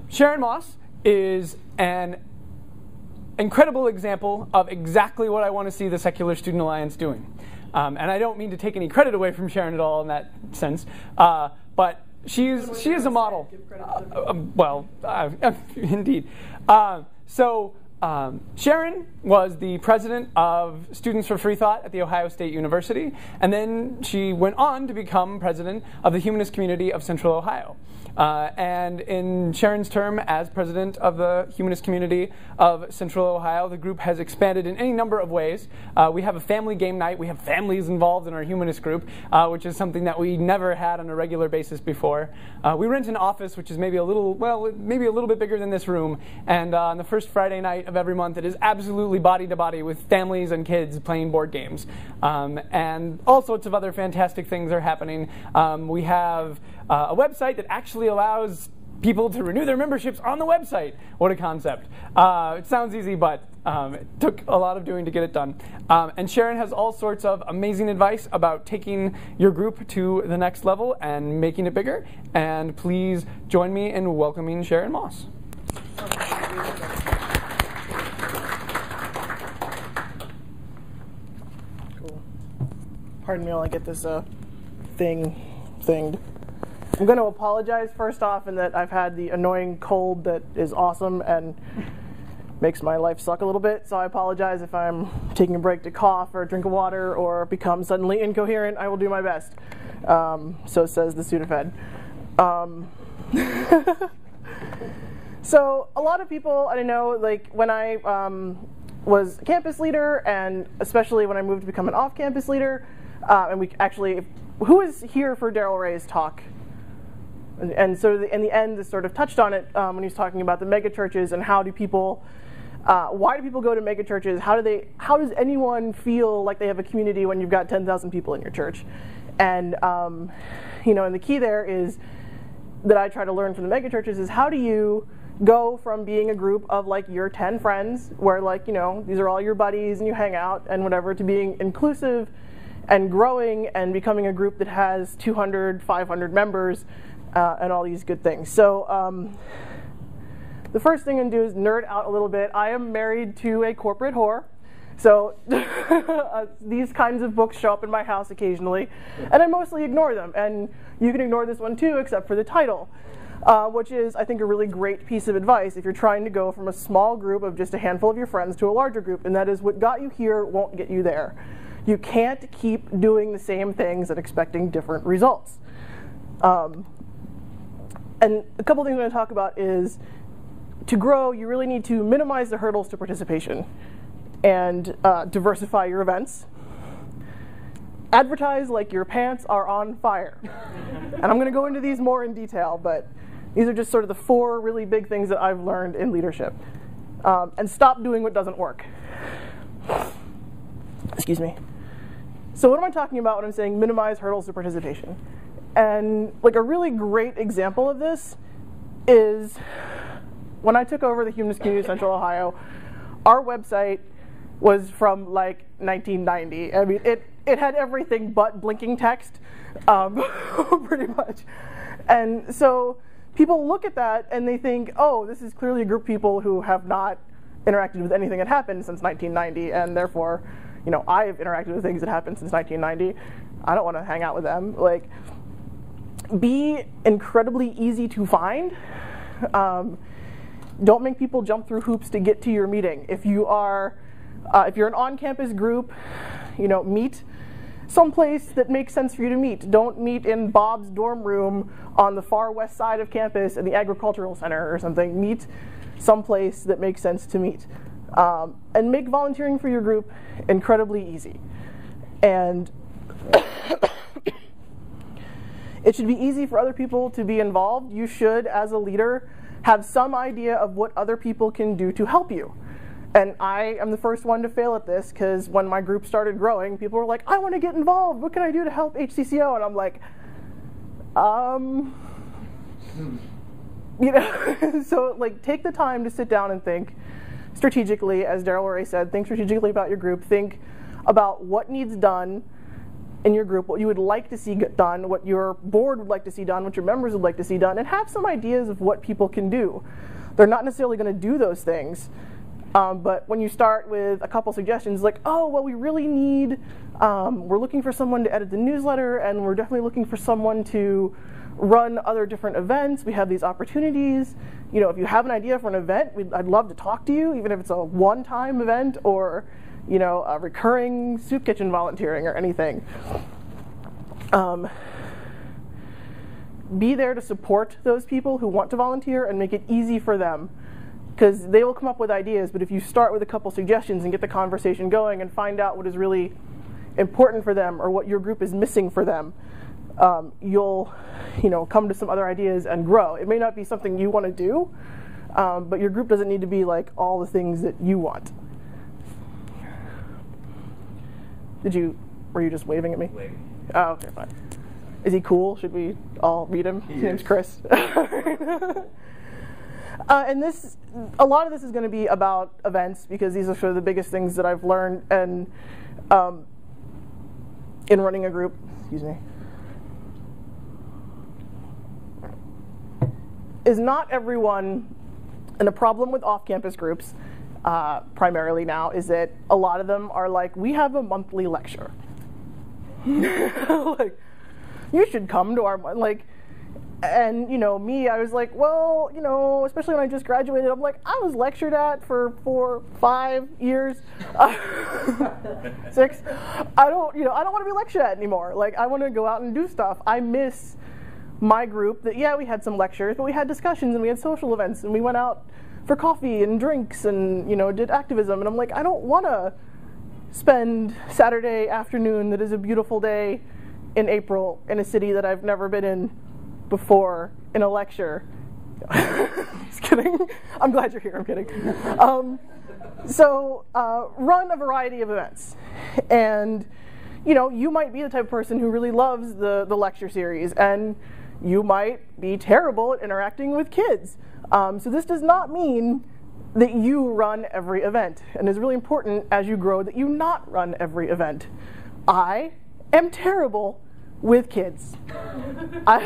Sharon Moss is an incredible example of exactly what I want to see the Secular Student Alliance doing. And I don't mean to take any credit away from Sharon at all in that sense, but she is a model. Indeed. Sharon was the president of Students for Free Thought at The Ohio State University, and then she went on to become president of the Humanist community of Central Ohio. And in Sharon's term as president of the Humanist community of Central Ohio, the group has expanded in any number of ways. We have a family game night. We have families involved in our Humanist group, which is something that we never had on a regular basis before. We rent an office, which is maybe a little bit bigger than this room. And on the first Friday night of every month, it is absolutely body to body with families and kids playing board games. And all sorts of other fantastic things are happening. We have a website that actually allows people to renew their memberships on the website. What a concept. It sounds easy, but it took a lot of doing to get it done. And Sharon has all sorts of amazing advice about taking your group to the next level and making it bigger. And please join me in welcoming Sharon Moss. Cool. Pardon me while I get this thinged. I'm going to apologize first off in that I've had the annoying cold that is awesome and makes my life suck a little bit, so I apologize if I'm taking a break to cough or drink of water or become suddenly incoherent. I will do my best. So says the Sudafed. So a lot of people, I don't know, like when I was a campus leader, and especially when I moved to become an off-campus leader, and we actually, who is here for Daryl Ray's talk? And so in the end, this sort of touched on it when he was talking about the megachurches and how do people, why do people go to megachurches? How does anyone feel like they have a community when you've got 10,000 people in your church? And and the key there is that I try to learn from the megachurches is how do you go from being a group of like your 10 friends where these are all your buddies and you hang out and whatever to being inclusive and growing and becoming a group that has 200, 500 members. And all these good things. So the first thing I'm going to do is nerd out a little bit. I am married to a corporate whore. So these kinds of books show up in my house occasionally. And I mostly ignore them. And you can ignore this one too, except for the title, which is, I think, a really great piece of advice if you're trying to go from a small group of just a handful of your friends to a larger group. And that is what got you here won't get you there. You can't keep doing the same things and expecting different results. And a couple things I'm going to talk about is to grow, you really need to minimize the hurdles to participation and diversify your events. Advertise like your pants are on fire. And I'm going to go into these more in detail, but these are just sort of the 4 really big things that I've learned in leadership. And stop doing what doesn't work. Excuse me. So what am I talking about when I'm saying minimize hurdles to participation? And like a really great example of this is when I took over the Humanist community of Central Ohio, our website was from like 1990. I mean, it had everything but blinking text, pretty much. And so people look at that and they think, oh, this is clearly a group of people who have not interacted with anything that happened since 1990, and therefore, I've interacted with things that happened since 1990. I don't want to hang out with them. Like, be incredibly easy to find. Don't make people jump through hoops to get to your meeting. If you're an on-campus group, meet someplace that makes sense for you to meet. Don't meet in Bob's dorm room on the far west side of campus in the agricultural center or something. Meet someplace that makes sense to meet. And make volunteering for your group incredibly easy. And it should be easy for other people to be involved. You should, as a leader, have some idea of what other people can do to help you. And I am the first one to fail at this, because when my group started growing, people were like, I want to get involved. What can I do to help HCCO? And I'm like, So like, take the time to sit down and think strategically, as Daryl Ray said, think strategically about your group. Think about what needs done in your group, what you would like to see done, what your board would like to see done, what your members would like to see done, and have some ideas of what people can do. They're not necessarily going to do those things, but when you start with a couple suggestions like, oh, well, we really need, we're looking for someone to edit the newsletter, and we're definitely looking for someone to run other different events. We have these opportunities. You know, if you have an idea for an event, I'd love to talk to you, even if it's a one-time event or, you know, a recurring soup kitchen volunteering or anything. Be there to support those people who want to volunteer and make it easy for them, because they will come up with ideas, but if you start with a couple suggestions and get the conversation going and find out what is really important for them or what your group is missing for them, you'll, you know, come to some other ideas and grow. It may not be something you want to do, but your group doesn't need to be like all the things that you want. Were you just waving at me? Waving. Oh, okay, fine. Is he cool? Should we all read him? His name's Chris. And a lot of this is going to be about events, because these are sort of the biggest things that I've learned and in running a group. Excuse me. Is not everyone, and the problem with off-campus groups, primarily now, is that a lot of them are like, we have a monthly lecture. Like, you should come to our, like, and, you know, me, I was like, well, you know, especially when I just graduated, I'm like, I was lectured at for 4, 5 years, 6. I don't want to be lectured at anymore. Like, I want to go out and do stuff. I miss my group that, yeah, we had some lectures, but we had discussions and we had social events and we went out for coffee and drinks and, you know, did activism. And I'm like, I don't want to spend Saturday afternoon that is a beautiful day in April in a city that I've never been in before in a lecture. Just kidding. I'm glad you're here. I'm kidding. So run a variety of events. And, you know, you might be the type of person who really loves the lecture series, and you might be terrible at interacting with kids. So this does not mean that you run every event. And it's really important as you grow that you not run every event. I am terrible with kids. I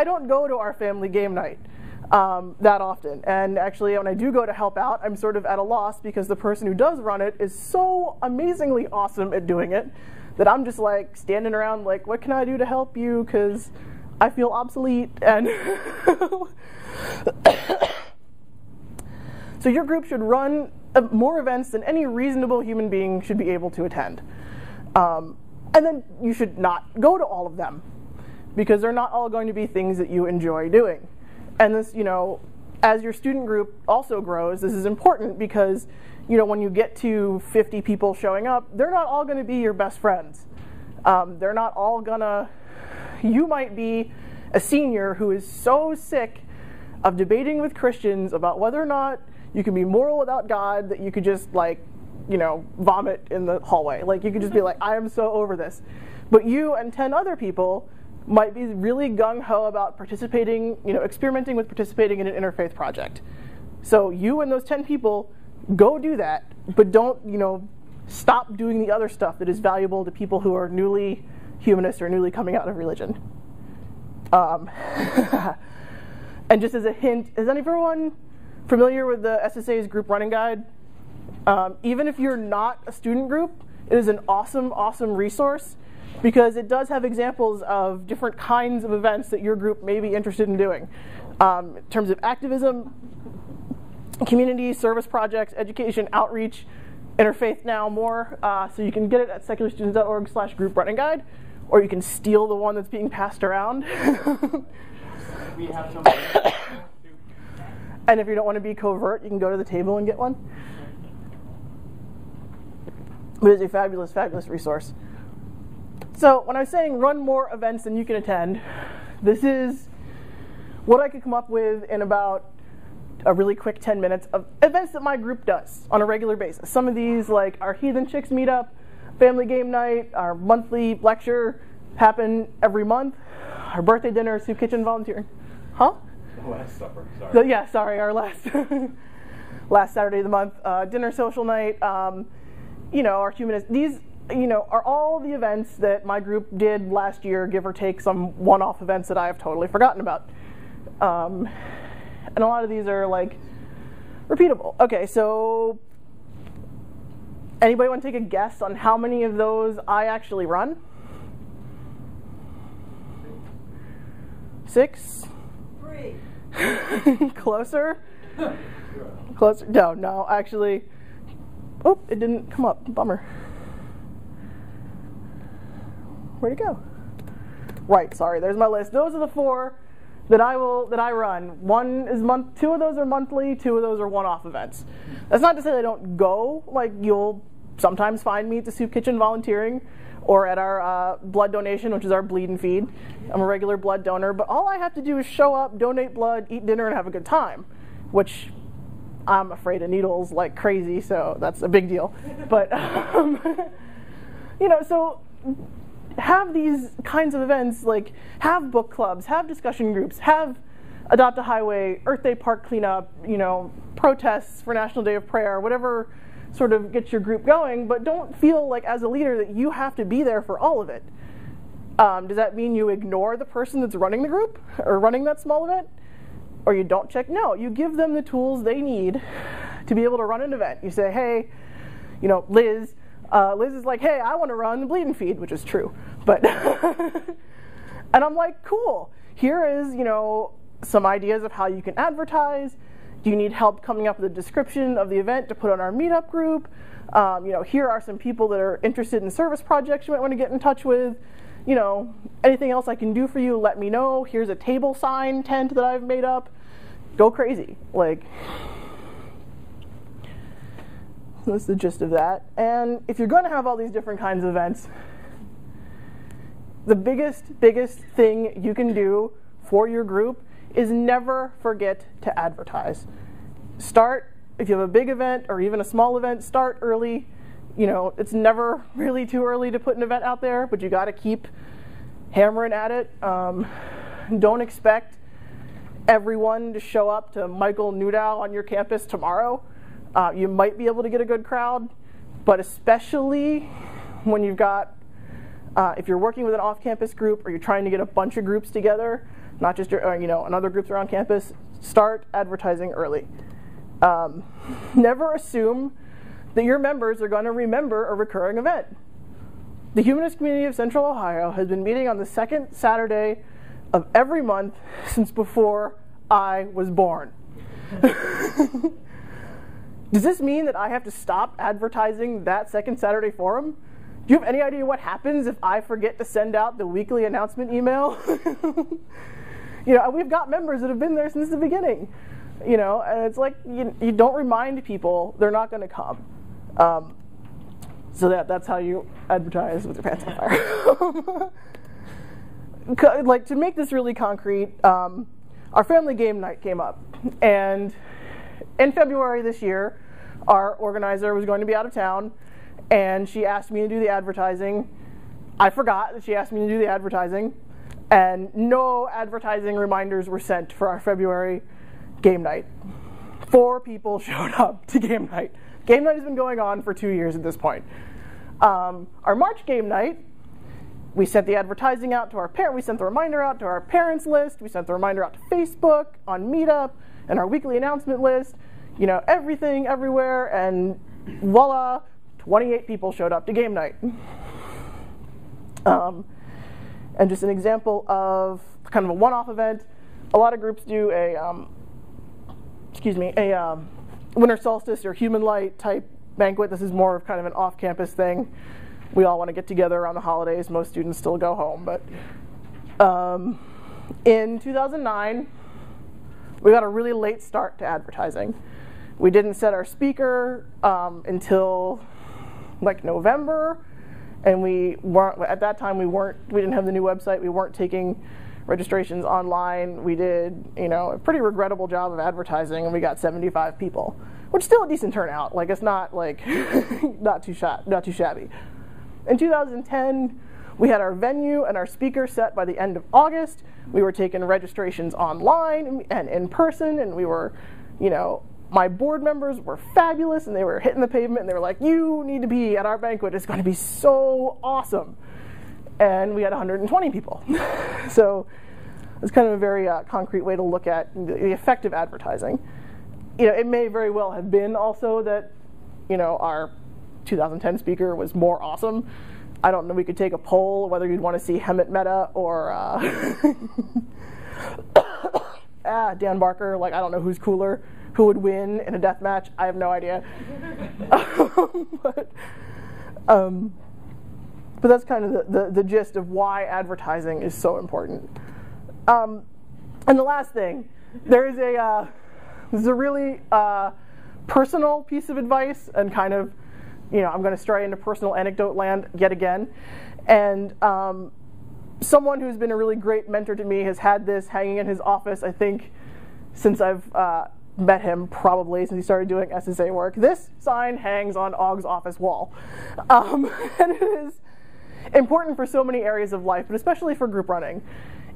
don't go to our family game night that often. And actually, when I do go to help out, I'm sort of at a loss because the person who does run it is so amazingly awesome at doing it that I'm just like standing around like, what can I do to help you? Because I feel obsolete. And so your group should run more events than any reasonable human being should be able to attend. And then you should not go to all of them, because they're not all going to be things that you enjoy doing. And this, you know, as your student group also grows, this is important because, you know, when you get to 50 people showing up, they're not all going to be your best friends. They're not all gonna, you might be a senior who is so sick of debating with Christians about whether or not you can be moral without God that you could just, like, you know, vomit in the hallway. Like, you could just be like, I am so over this. But you and 10 other people might be really gung-ho about participating, you know, experimenting with participating in an interfaith project. So you and those 10 people go do that, but don't, you know, stop doing the other stuff that is valuable to people who are newly humanist or newly coming out of religion. And just as a hint, is anyone familiar with the SSA's group running guide? Even if you're not a student group, it is an awesome, awesome resource because it does have examples of different kinds of events that your group may be interested in doing. In terms of activism, community, service projects, education, outreach, interfaith now more. So you can get it at secularstudents.org/group-running-guide, or you can steal the one that's being passed around. We have some. And if you don't want to be covert, you can go to the table and get one. But it's a fabulous, fabulous resource. So when I was saying run more events than you can attend, this is what I could come up with in about a really quick 10 minutes of events that my group does on a regular basis. Some of these, like our Heathen Chicks meetup, family game night, our monthly lecture, happen every month. Our birthday dinner, soup kitchen volunteering. Huh? Last supper, sorry. So, yeah, sorry, our last last Saturday of the month, dinner social night, you know, our Humanist. These are all the events that my group did last year, give or take some one-off events that I have totally forgotten about. And a lot of these are like repeatable. Okay, so anybody want to take a guess on how many of those I actually run? 6? 3. Closer? Closer? No, actually. Oh, it didn't come up. Bummer. Where'd it go? Right, sorry, there's my list. Those are the 4 that I run. 2 of those are monthly, 2 of those are one-off events. That's not to say I don't go. Like, you'll sometimes find me at the soup kitchen volunteering, or at our blood donation, which is our bleed and feed. I'm a regular blood donor, but all I have to do is show up, donate blood, eat dinner, and have a good time, which I'm afraid of needles like crazy, so that's a big deal. But, so have these kinds of events, like have book clubs, have discussion groups, have Adopt a Highway, Earth Day Park cleanup, protests for National Day of Prayer, whatever sort of gets your group going, but don't feel like as a leader that you have to be there for all of it. Does that mean you ignore the person that's running the group or running that small event? Or you don't check? No, you give them the tools they need to be able to run an event. You say, hey, Liz is like, hey, I want to run the bleed and feed, which is true. But and I'm like, cool. Here is, some ideas of how you can advertise. Do you need help coming up with a description of the event to put on our meetup group? Here are some people that are interested in service projects you might want to get in touch with. Anything else I can do for you, let me know. Here's a table sign tent that I've made up. Go crazy. Like, that's the gist of that. And if you're going to have all these different kinds of events, the biggest thing you can do for your group is never forget to advertise. Start, if you have a big event or even a small event, start early. It's never really too early to put an event out there, but you got to keep hammering at it. Don't expect everyone to show up to Michael Newdow on your campus tomorrow. You might be able to get a good crowd, but especially when you've got, if you're working with an off-campus group or you're trying to get a bunch of groups together, not just your, and other groups around campus, start advertising early. Never assume that your members are going to remember a recurring event. The Humanist community of Central Ohio has been meeting on the second Saturday of every month since before I was born. Does this mean that I have to stop advertising that second Saturday forum? Do you have any idea what happens if I forget to send out the weekly announcement email? We've got members that have been there since the beginning. And it's like, you don't remind people, they're not going to come. So that's how you advertise with your pants on fire. Like, to make this really concrete, our family game night came up. And in February this year, our organizer was going to be out of town, and she asked me to do the advertising. I forgot that she asked me to do the advertising, and no advertising reminders were sent for our February game night. 4 people showed up to game night. Game night has been going on for 2 years at this point. Our March game night, we sent the advertising out to our parents. We sent the reminder out to our parents list. We sent the reminder out to Facebook, on Meetup, and our weekly announcement list. Everything, everywhere, and voila, 28 people showed up to game night. And just an example of kind of a one-off event, a lot of groups do a winter solstice or human light type banquet. This is more of kind of an off-campus thing. We all want to get together around the holidays. Most students still go home, but in 2009, we got a really late start to advertising. We didn't set our speaker until like November, and we weren't, at that time we didn't have the new website. We weren't taking registrations online. We did, a pretty regrettable job of advertising, and we got 75 people, which is still a decent turnout. Like, it's not like not too shabby. In 2010, we had our venue and our speaker set by the end of August. We were taking registrations online and in person, and we were, my board members were fabulous, and they were hitting the pavement, and they were like, you need to be at our banquet. It's going to be so awesome. And we had 120 people. So it's kind of a very concrete way to look at the effect of advertising. It may very well have been also that, our 2010 speaker was more awesome. I don't know, we could take a poll whether you'd want to see Hemet Mehta or Dan Barker. Like, I don't know who's cooler, who would win in a death match. I have no idea. But that's kind of the gist of why advertising is so important. And the last thing, this is a really personal piece of advice, and kind of, I'm going to stray into personal anecdote land yet again. And someone who's been a really great mentor to me has had this hanging in his office, I think, since I've met him, probably since he started doing SSA work. This sign hangs on Aug's office wall. And it is important for so many areas of life, but especially for group running.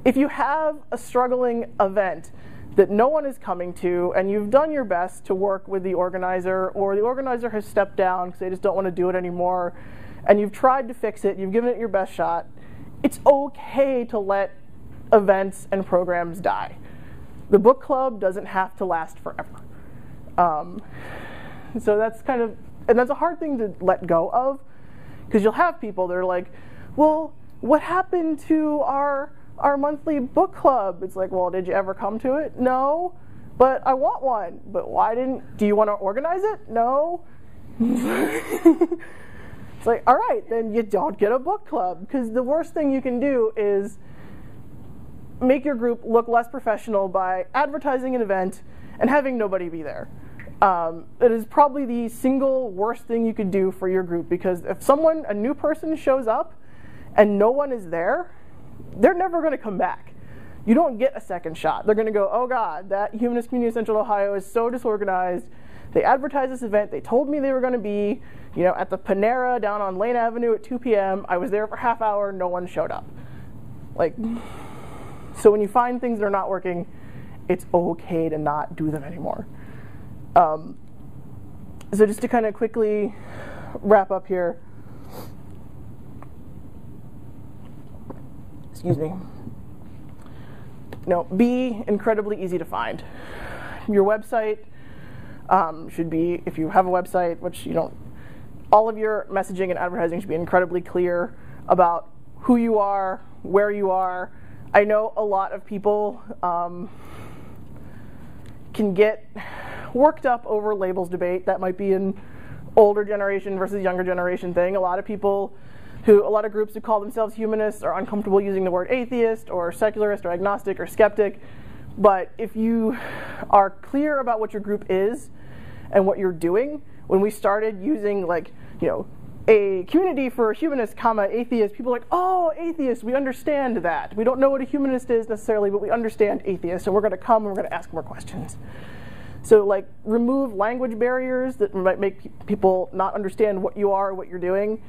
If you have a struggling event that no one is coming to, and you've done your best to work with the organizer, or the organizer has stepped down because they just don't want to do it anymore, and you've tried to fix it, you've given it your best shot, it's okay to let events and programs die. The book club doesn't have to last forever. So that's and that's a hard thing to let go of, because you'll have people that are like, well, what happened to our monthly book club? It's like, well, did you ever come to it? No, but I want one. But do you want to organize it? No. It's like, all right, then you don't get a book club, because the worst thing you can do is make your group look less professional by advertising an event and having nobody be there. It is probably the single worst thing you could do for your group, because if a new person shows up and no one is there, they're never going to come back. You don't get a second shot. They're going to go, oh God, that Humanist Community of Central Ohio is so disorganized. They advertised this event. They told me they were going to be, at the Panera down on Lane Avenue at 2 p.m. I was there for half hour. No one showed up. So when you find things that are not working, it's okay to not do them anymore. So just to kind of quickly wrap up here. Excuse me. Be incredibly easy to find. Your website should be, if you have a website, which you don't, all of your messaging and advertising should be incredibly clear about who you are, where you are. I know a lot of people can get worked up over labels debate. That might be an older generation versus younger generation thing. A lot of groups who call themselves humanists are uncomfortable using the word atheist or secularist or agnostic or skeptic. But if you are clear about what your group is and what you're doing, when we started using a community for humanists, atheists, people are like, oh, atheists, we understand that. We don't know what a humanist is necessarily, but we understand atheists, and we're going to come and we're going to ask more questions. So remove language barriers that might make people not understand what you are or what you're doing.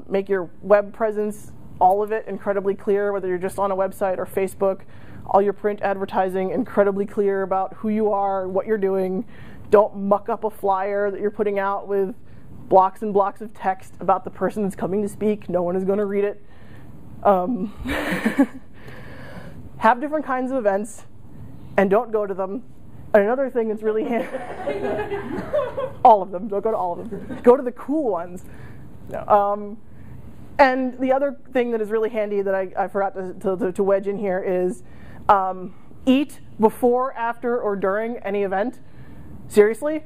Make your web presence, all of it, incredibly clear, whether you're just on a website or Facebook. All your print advertising, incredibly clear about who you are, what you're doing. Don't muck up a flyer that you're putting out with blocks and blocks of text about the person that's coming to speak. No one is going to read it. Have different kinds of events and don't go to them. And another thing that's really handy, all of them, don't go to all of them. Go to the cool ones. No. And the other thing that is really handy that I forgot to wedge in here is eat before, after, or during any event. Seriously.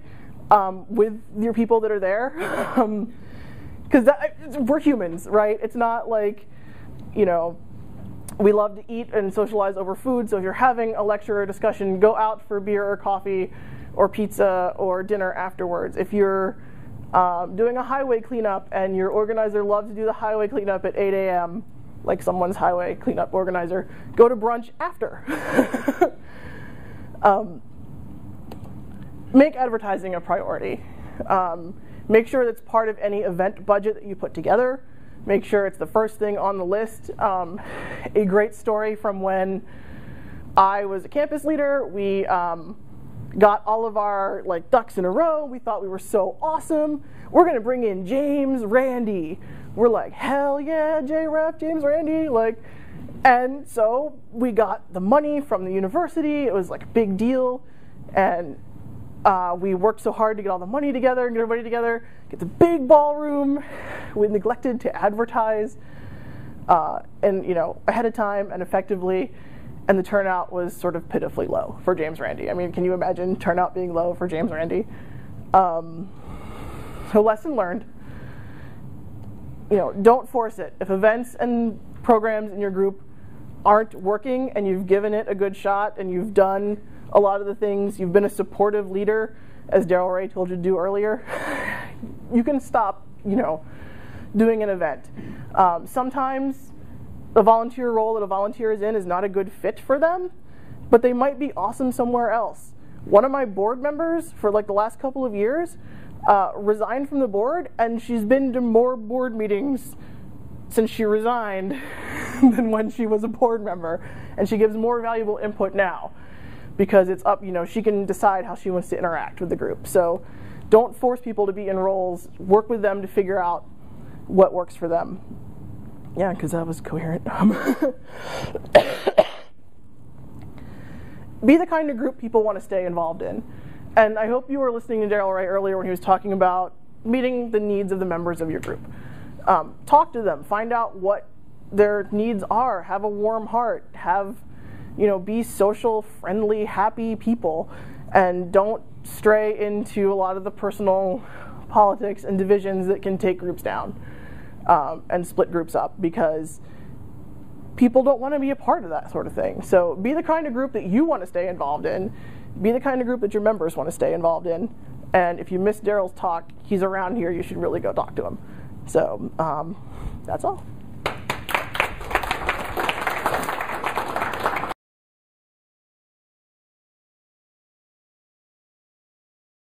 With your people that are there. Because we're humans, right? It's not like, we love to eat and socialize over food. So if you're having a lecture or discussion, go out for beer or coffee or pizza or dinner afterwards. If you're doing a highway cleanup and your organizer loves to do the highway cleanup at 8 a.m., like someone's highway cleanup organizer, go to brunch after. Make advertising a priority. Make sure that's part of any event budget that you put together. Make sure it's the first thing on the list. A great story from when I was a campus leader, we got all of our like ducks in a row. We thought we were so awesome. We're gonna bring in James Randi. We're like, hell yeah, J-Rep, James Randi, like, and so we got the money from the university. It was like a big deal, and we worked so hard to get all the money together and get everybody together, get the big ballroom. We neglected to advertise, and ahead of time and effectively, and the turnout was sort of pitifully low for James Randi. I mean, can you imagine turnout being low for James Randi? So lesson learned. Don't force it. If events and programs in your group aren't working and you've given it a good shot and you've done a lot of the things, you've been a supportive leader, as Daryl Ray told you to do earlier, you can stop, doing an event. Sometimes the volunteer role that a volunteer is in is not a good fit for them, but they might be awesome somewhere else. One of my board members for like the last couple of years resigned from the board, and she's been to more board meetings since she resigned than when she was a board member, and she gives more valuable input now because it's up, she can decide how she wants to interact with the group. So don't force people to be in roles. Work with them to figure out what works for them. Yeah, because that was coherent. Be the kind of group people want to stay involved in. And I hope you were listening to Daryl Ray earlier when he was talking about meeting the needs of the members of your group. Talk to them, find out what their needs are, have a warm heart, be social, friendly, happy people, and don't stray into a lot of the personal politics and divisions that can take groups down and split groups up, because people don't want to be a part of that sort of thing. So be the kind of group that you want to stay involved in. Be the kind of group that your members want to stay involved in. And if you missed Daryl's talk, he's around here. You should really go talk to him. So that's all.